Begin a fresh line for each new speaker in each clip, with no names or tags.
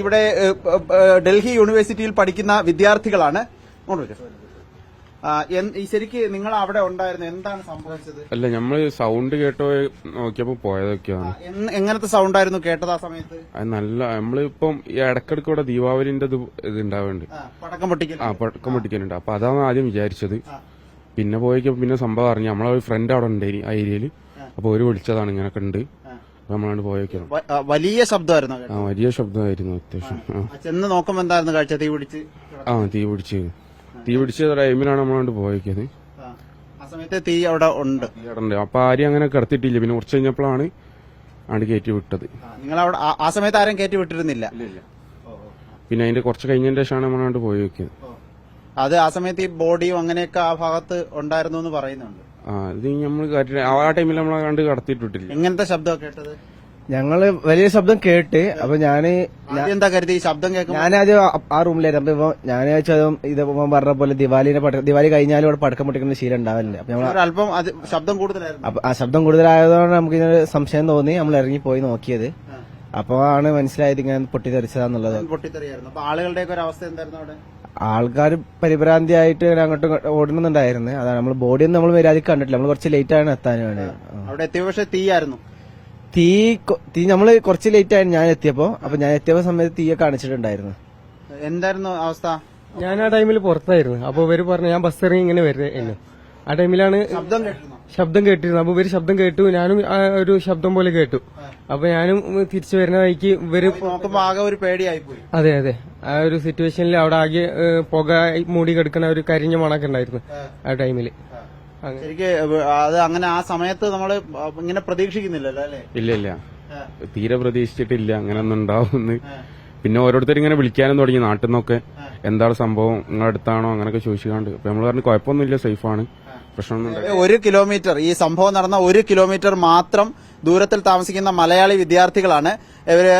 ഇവിടെ ഡൽഹി യൂണിവേഴ്സിറ്റിയിൽ പഠിക്കുന്ന വിദ്യാർത്ഥികളാണ്. ശരിക്ക് നിങ്ങൾ അവിടെ ഉണ്ടായിരുന്നു, എന്താണ് സംഭവിച്ചത്?
അല്ല, നമ്മള് സൗണ്ട് കേട്ടോ നോക്കിയപ്പോ പോയതൊക്കെയാണ്.
എങ്ങനത്തെ സൗണ്ട് ആയിരുന്നു കേട്ടത് ആ സമയത്ത്?
നല്ല നമ്മളിപ്പം ഇടക്കിടക്ക് ഇവിടെ ദീപാവലിന്റെ ഇത് ഉണ്ടാവുന്നുണ്ട്,
പടക്കം
പൊട്ടിക്കലുണ്ട്. അപ്പൊ അതാണ് ആദ്യം വിചാരിച്ചത്. പിന്നെ പോയപ്പോ പിന്നെ സംഭവം അറിഞ്ഞു. നമ്മളെ ഒരു ഫ്രണ്ട് അവിടെ ഉണ്ട് ആ ഏരിയയില്. അപ്പൊ ഒരു വിളിച്ചതാണ് ഇങ്ങനൊക്കെ ഉണ്ട്. നമ്മളാണ്ട് പോയൊക്കെയാണ്.
വലിയ ശബ്ദമായിരുന്നു.
വലിയ ശബ്ദമായിരുന്നു അത്യാവശ്യം.
ചെന്ന് നോക്കുമ്പോ എന്തായിരുന്നു കാഴ്ച?
തീ പിടിച്ച ടൈമിലാണ് നമ്മളാണ്ട് പോയത്.
ആ സമയത്ത് തീ അവിടെ ഉണ്ട്.
അപ്പൊ ആരും അങ്ങനെ കിടത്തിയിട്ടില്ല. പിന്നെ കുറച്ച് കഴിഞ്ഞപ്പോഴാണ് ആണ്ട് കയറ്റി വിട്ടത്.
നിങ്ങൾ അവിടെ ആ സമയത്ത് ആരും കയറ്റി വിട്ടിരുന്നില്ല?
പിന്നെ അതിന്റെ കുറച്ച് കഴിഞ്ഞതിന്റെ ശേഷമാണ് നമ്മളാണ്ട് പോയി വെക്കിയത്.
അത് ആ സമയത്ത് ഈ ബോഡിയും അങ്ങനെയൊക്കെ ആ ഭാഗത്ത് ഉണ്ടായിരുന്നു എന്ന് പറയുന്നുണ്ട്.
ഇത് നമ്മൾ ആ ടൈമിൽ നമ്മളെ കണ്ട് കടത്തിയിട്ടില്ല.
എങ്ങനത്തെ ശബ്ദം കേട്ടത്?
ഞങ്ങള് വലിയ ശബ്ദം കേട്ട്. അപ്പൊ
എന്താ കരുതി ശബ്ദം കേൾക്കും?
ഞാനാദ്യം ആ റൂമിലായിരുന്നു. അപ്പൊ ഞാൻ ഇത് പറഞ്ഞ പോലെ ദിവാലി കഴിഞ്ഞാലും ഇവിടെ പടക്കം പൊട്ടിക്കുന്ന ശീലം ഉണ്ടാവില്ല. അപ്പൊ നമ്മൾ
അല്പം ശബ്ദം കൂടുതലായിരുന്നു.
അപ്പൊ ആ ശബ്ദം കൂടുതലായതുകൊണ്ട് നമുക്ക് ഇതിനൊരു സംശയം തോന്നി. നമ്മൾ ഇറങ്ങി പോയി നോക്കിയത്. അപ്പൊ ആണ് മനസ്സിലായത് ഇങ്ങനെ പൊട്ടിത്തെറിച്ചതാന്നുള്ളത്.
പൊട്ടിത്തെറിയായിരുന്നു. അപ്പൊ ആളുകളുടെയൊക്കെ ഒരു അവസ്ഥ എന്തായിരുന്നു അവിടെ?
ആൾക്കാർ പരിഭ്രാന്തിയായിട്ട് അങ്ങോട്ടും ഓടുന്നുണ്ടായിരുന്നു. അതാണ് നമ്മൾ ബോഡിയൊന്നും നമ്മൾ മര്യാദയ്ക്ക് കണ്ടിട്ടില്ല. നമ്മൾ കുറച്ച് ലേറ്റ് ആണ് എത്താനാണ്.
അവിടെ എത്തിയ പക്ഷെ തീയായിരുന്നു.
തീ നമ്മള് കുറച്ച് ലേറ്റ് ആയിരുന്നു ഞാൻ എത്തിയപ്പോ. അപ്പൊ ഞാൻ എത്തിയപ്പോ സമയത്ത് തീയെ കാണിച്ചിട്ടുണ്ടായിരുന്നു.
എന്തായിരുന്നു അവസ്ഥ?
ഞാൻ ആ ടൈമിൽ പുറത്തായിരുന്നു. അപ്പൊ ഇവര് പറഞ്ഞു ഞാൻ ബസ് ഇറങ്ങി ഇങ്ങനെ വരുന്നു. ആ ടൈമിലാണ് ശബ്ദം കേട്ടിരുന്നു. അപ്പൊ ഇവര് ശബ്ദം കേട്ടു, ഞാനും ഒരു ശബ്ദം പോലെ കേട്ടു. അപ്പൊ ഞാനും തിരിച്ചു വരുന്ന വഴിക്ക് ഇവര്
ആകെ ഒരു പേടിയായി പോയി.
അതെ ആ ഒരു സിറ്റുവേഷനിൽ അവിടെ ആകെ പുക മൂടി കിടക്കുന്ന ഒരു കരിഞ്ഞ മണൊക്കെ ഉണ്ടായിരുന്നു ആ ടൈമില്.
ശരിക്ക് അത് അങ്ങനെ ആ സമയത്ത് നമ്മള് ഇങ്ങനെ പ്രതീക്ഷിക്കുന്നില്ലല്ലോ അല്ലേ?
ഇല്ല, തീരെ പ്രതീക്ഷിച്ചിട്ടില്ല അങ്ങനെ ഒന്നും ഉണ്ടാവുമെന്ന്. പിന്നെ ഓരോരുത്തർ ഇങ്ങനെ വിളിക്കാനും തുടങ്ങി നാട്ടിൽ നിന്നൊക്കെ. എന്താണ് സംഭവം, നിങ്ങളുടെ അടുത്താണോ അങ്ങനെയൊക്കെ ചോദിച്ചുകൊണ്ട്. അപ്പൊ നമ്മൾ പറഞ്ഞു കുഴപ്പമൊന്നുമില്ല, സേഫാണ്, പ്രശ്നമൊന്നും.
1 കിലോമീറ്റർ ഈ സംഭവം നടന്ന 1 കിലോമീറ്റർ മാത്രം ദൂരത്തിൽ താമസിക്കുന്ന മലയാളി വിദ്യാർത്ഥികളാണ്. ഇവര്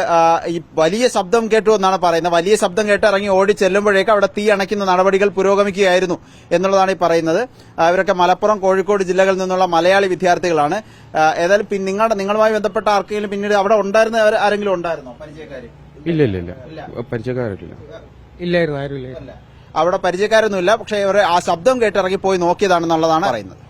ഈ വലിയ ശബ്ദം കേട്ടു എന്നാണ് പറയുന്നത്. വലിയ ശബ്ദം കേട്ട് ഇറങ്ങി ഓടി ചെല്ലുമ്പോഴേക്ക് അവിടെ തീ അണയ്ക്കുന്ന നടപടികൾ പുരോഗമിക്കുകയായിരുന്നു എന്നുള്ളതാണ് ഈ പറയുന്നത്. ഇവരൊക്കെ മലപ്പുറം, കോഴിക്കോട് ജില്ലകളിൽ നിന്നുള്ള മലയാളി വിദ്യാർത്ഥികളാണ്. ഏതായാലും നിങ്ങളുമായി ബന്ധപ്പെട്ട ആർക്കെങ്കിലും പിന്നീട് അവിടെ ഉണ്ടായിരുന്ന ആരെങ്കിലും ഉണ്ടായിരുന്നോ? പരിചയക്കാര്?
ഇല്ല, പരിചയക്കാരില്ല.
ഇല്ലായിരുന്നു, ആരും ഇല്ലായിരുന്നു.
അവിടെ പരിചയക്കാരൊന്നുമില്ല. പക്ഷേ ഇവർ ആ ശബ്ദം കേട്ടിറങ്ങി പോയി നോക്കിയതാണെന്നുള്ളതാണ് പറയുന്നത്.